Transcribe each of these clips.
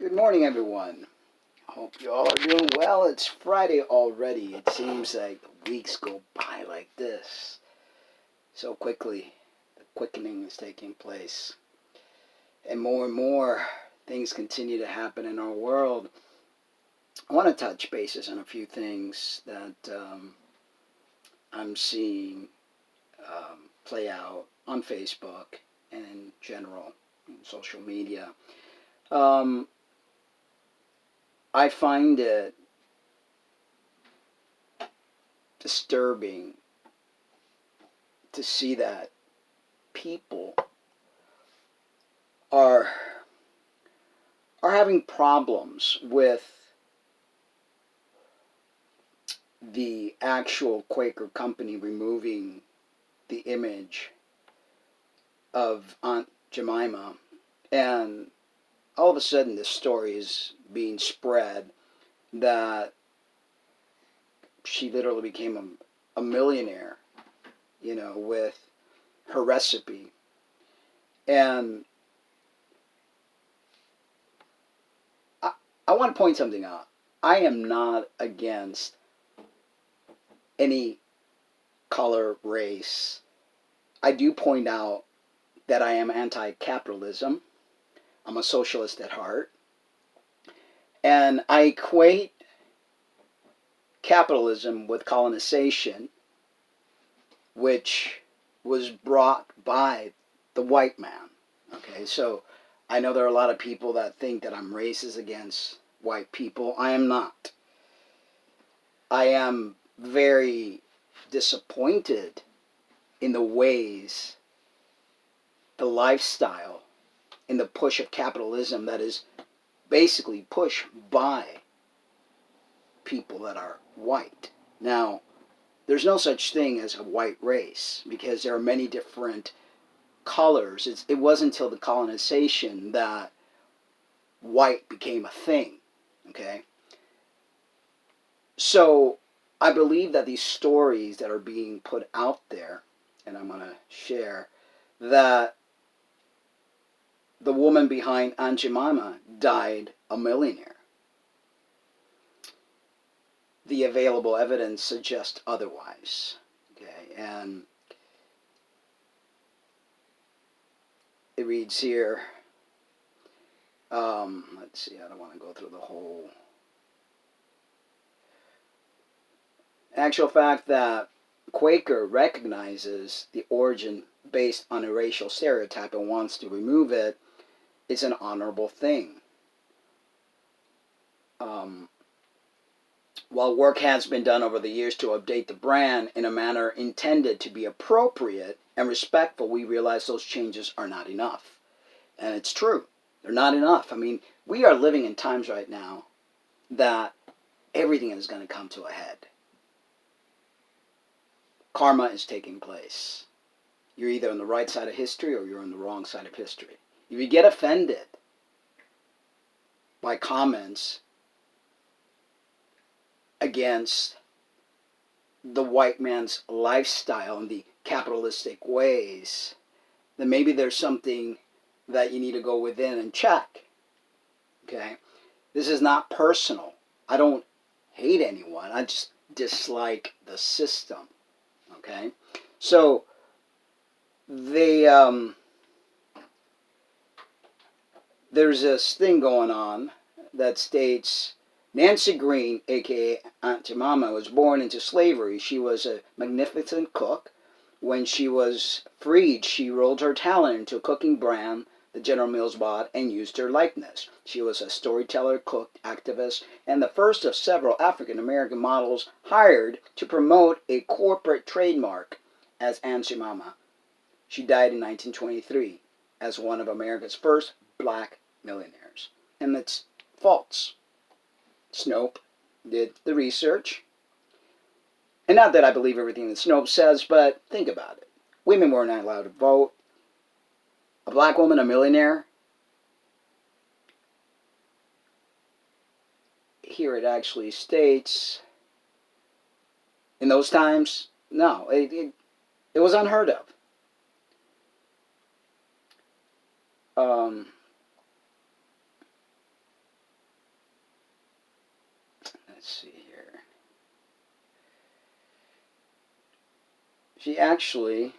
Good morning, everyone. Hope you all are doing well. It's Friday already. It seems like weeks go by like this so quickly. The quickening is taking place, and more things continue to happen in our world. I want to touch bases on a few things that I'm seeing play out on Facebook and in general in social media. Um, I find it disturbing to see that people are having problems with the actual Quaker company removing the image of Aunt Jemima, and all of a sudden this story is being spread that she literally became a millionaire, with her recipe. And I, I want to point something out. I am not against any color, race. I do point out that I am anti-capitalism. I'm a socialist at heart. And I equate capitalism with colonization, which was brought by the white man. Okay, so I know there are a lot of people that think that I'm racist against white people. I am not. I am very disappointed in the ways, the lifestyle, in the push of capitalism that is basically pushed by people that are white. Now, there's no such thing as a white race because there are many different colors. It wasn't until the colonization that white became a thing. Okay? So I believe that these stories that are being put out there, and I'm going to share, that the woman behind Aunt Jemima died a millionaire. The available evidence suggests otherwise. Okay, and it reads here. Let's see, I don't want to go through the whole. Actual fact that Quaker recognizes the origin based on a racial stereotype and wants to remove it is an honorable thing. While work has been done over the years to update the brand in a manner intended to be appropriate and respectful, we realize those changes are not enough. And it's true. They're not enough. I mean, we are living in times right now that everything is going to come to a head. Karma is taking place. You're either on the right side of history or you're on the wrong side of history. If you get offended by comments against the white man's lifestyle and the capitalistic ways, then maybe there's something that you need to go within and check. Okay? This is not personal. I don't hate anyone. I just dislike the system. Okay? So there's this thing going on that states Nancy Green, aka Aunt Jemima, was born into slavery. She was a magnificent cook. When she was freed, she rolled her talent into a cooking brand the General Mills bought and used her likeness. She was a storyteller, cook, activist, and the first of several African American models hired to promote a corporate trademark as Aunt Jemima. She died in 1923 as one of America's first black millionaires. And it's false. Snopes did the research. And not that I believe everything that Snopes says, but think about it. Women were not allowed to vote. A black woman, a millionaire. Here it actually states, in those times, no, it was unheard of. let's see here. She actually,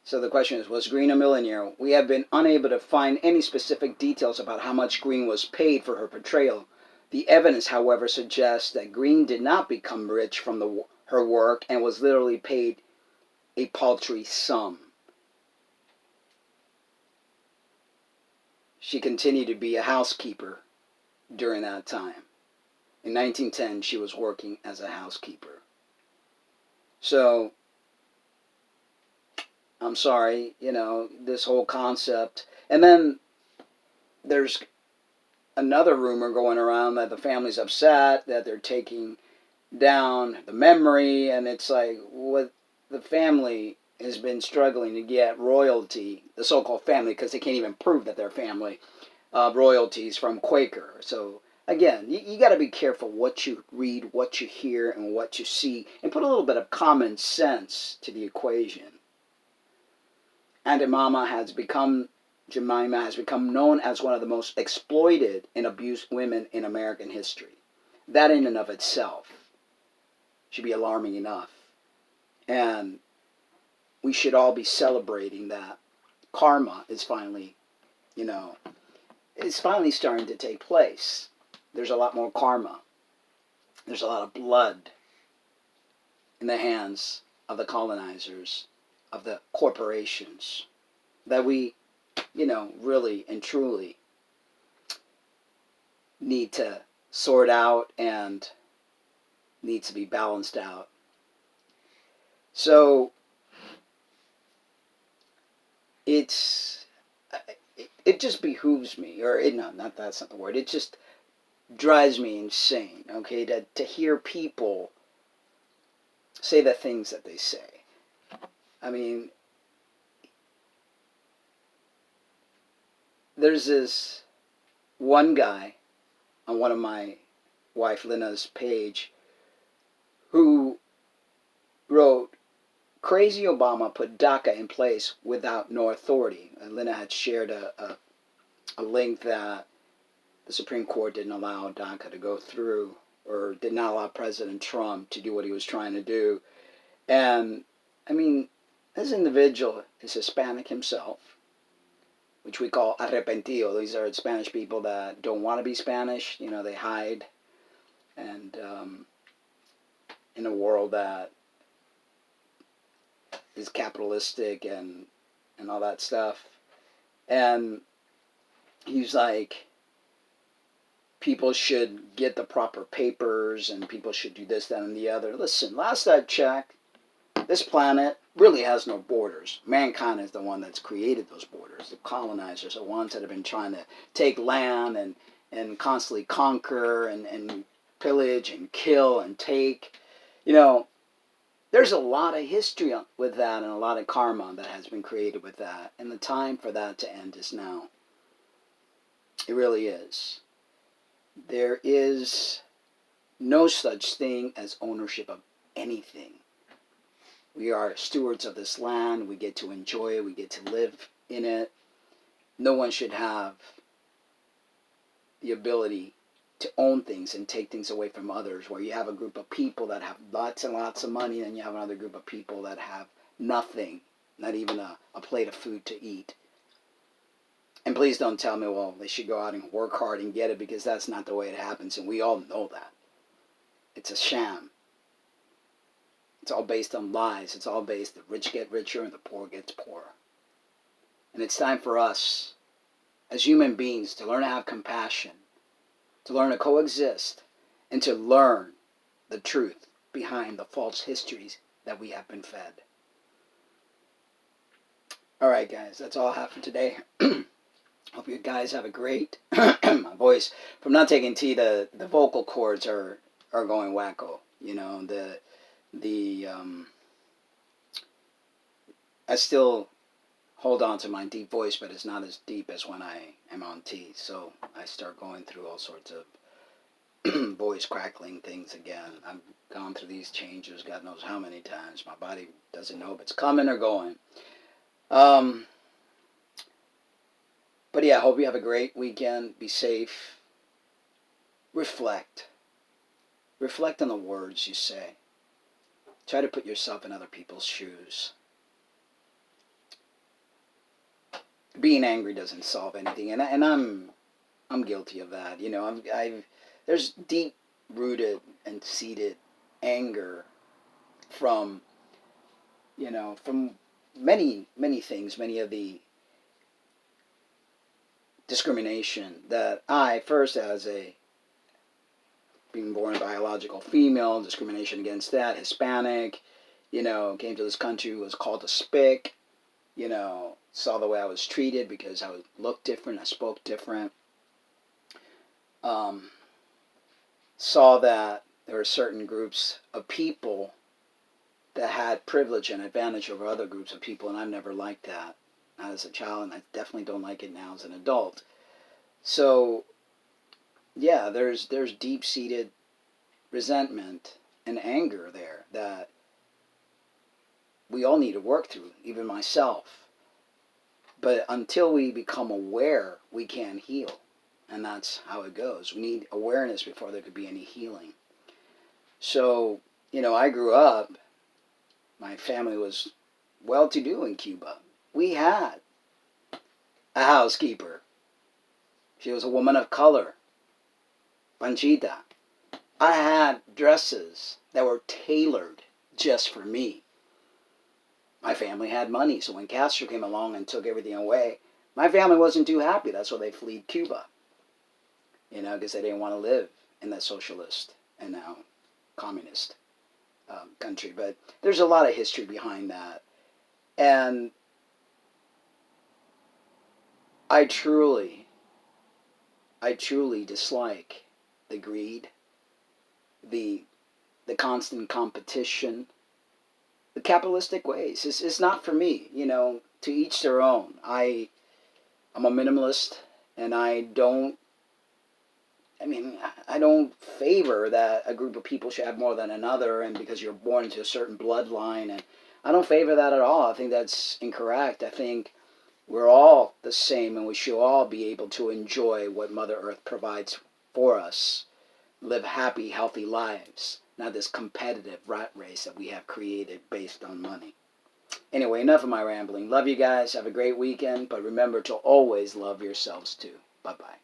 so the question is, was Green a millionaire? We have been unable to find any specific details about how much Green was paid for her portrayal. The evidence, however, suggests that Green did not become rich from her work and was literally paid a paltry sum. She continued to be a housekeeper during that time. In 1910, she was working as a housekeeper. So, I'm sorry, this whole concept. And then there's another rumor going around that the family's upset, that they're taking down the memory, and it's like, what the family has been struggling to get royalty, the so-called family, because they can't even prove that they're family, royalties from Quaker. So again, you got to be careful what you read, what you hear, and what you see, and put a little bit of common sense to the equation. Aunt Jemima has become known as one of the most exploited and abused women in American history. That in and of itself should be alarming enough. And we should all be celebrating that karma is finally, it's finally starting to take place. There's a lot more karma. There's a lot of blood in the hands of the colonizers, of the corporations, that we, really and truly need to sort out and needs to be balanced out. So it just behooves me, or that's not the word. It just drives me insane, okay, to hear people say the things that they say. I mean, there's this one guy on one of my wife Lena's page who wrote, "Crazy Obama put DACA in place without no authority." And Lena had shared a link that the Supreme Court didn't allow DACA to go through, or did not allow President Trump to do what he was trying to do. And, I mean, this individual is Hispanic himself, which we call arrepentido. These are Spanish people that don't want to be Spanish. They hide. And in a world that is capitalistic and all that stuff. And he's like, people should get the proper papers and people should do this, that, and the other. Listen, last I checked, this planet really has no borders. Mankind is the one that's created those borders. The colonizers are the ones that have been trying to take land and constantly conquer and pillage and kill and take. There's a lot of history with that and a lot of karma that has been created with that. And the time for that to end is now. It really is. There is no such thing as ownership of anything. We are stewards of this land. We get to enjoy it. We get to live in it. No one should have the ability to own things and take things away from others, where you have a group of people that have lots and lots of money, and you have another group of people that have nothing, not even a plate of food to eat. And please don't tell me, well, they should go out and work hard and get it, because that's not the way it happens, and we all know that. It's a sham. It's all based on lies. It's all based, the rich get richer and the poor gets poorer. And it's time for us, as human beings, to learn to have compassion, to learn to coexist, and to learn the truth behind the false histories that we have been fed. Alright guys, that's all I have for today. Hope you guys have a great, my voice, from not taking tea, the vocal cords are going wacko. I still hold on to my deep voice, but it's not as deep as when I am on tea. So I start going through all sorts of voice crackling things again. I've gone through these changes God knows how many times. My body doesn't know if it's coming or going. But yeah, I hope you have a great weekend. Be safe. Reflect. reflect on the words you say. Try to put yourself in other people's shoes. Being angry doesn't solve anything, and I'm guilty of that. You know, there's deep rooted and seated anger from, from many things, many of the discrimination that I first, as a being born a biological female, discrimination against that, Hispanic, came to this country, was called a spick, saw the way I was treated because I looked different, I spoke different, um, saw that there were certain groups of people that had privilege and advantage over other groups of people, and I've never liked that, not as a child, and I definitely don't like it now as an adult. So, yeah, there's deep-seated resentment and anger there that we all need to work through, even myself. But until we become aware, we can't heal. And that's how it goes. We need awareness before there could be any healing. So, I grew up, my family was well-to-do in Cuba. We had a housekeeper. She was a woman of color, Panchita. I had dresses that were tailored just for me. My family had money, so when Castro came along and took everything away, my family wasn't too happy. That's why they fled Cuba, because they didn't want to live in that socialist and now communist country. But there's a lot of history behind that. And I truly dislike the greed, the constant competition, the capitalistic ways. It's not for me, to each their own. I'm a minimalist, and I don't favor that a group of people should have more than another, and because you're born into a certain bloodline, and I don't favor that at all. I think that's incorrect. I think we're all the same, and we should all be able to enjoy what Mother Earth provides for us. Live happy, healthy lives, not this competitive rat race that we have created based on money. Anyway, enough of my rambling. Love you guys. Have a great weekend, but remember to always love yourselves too. Bye-bye.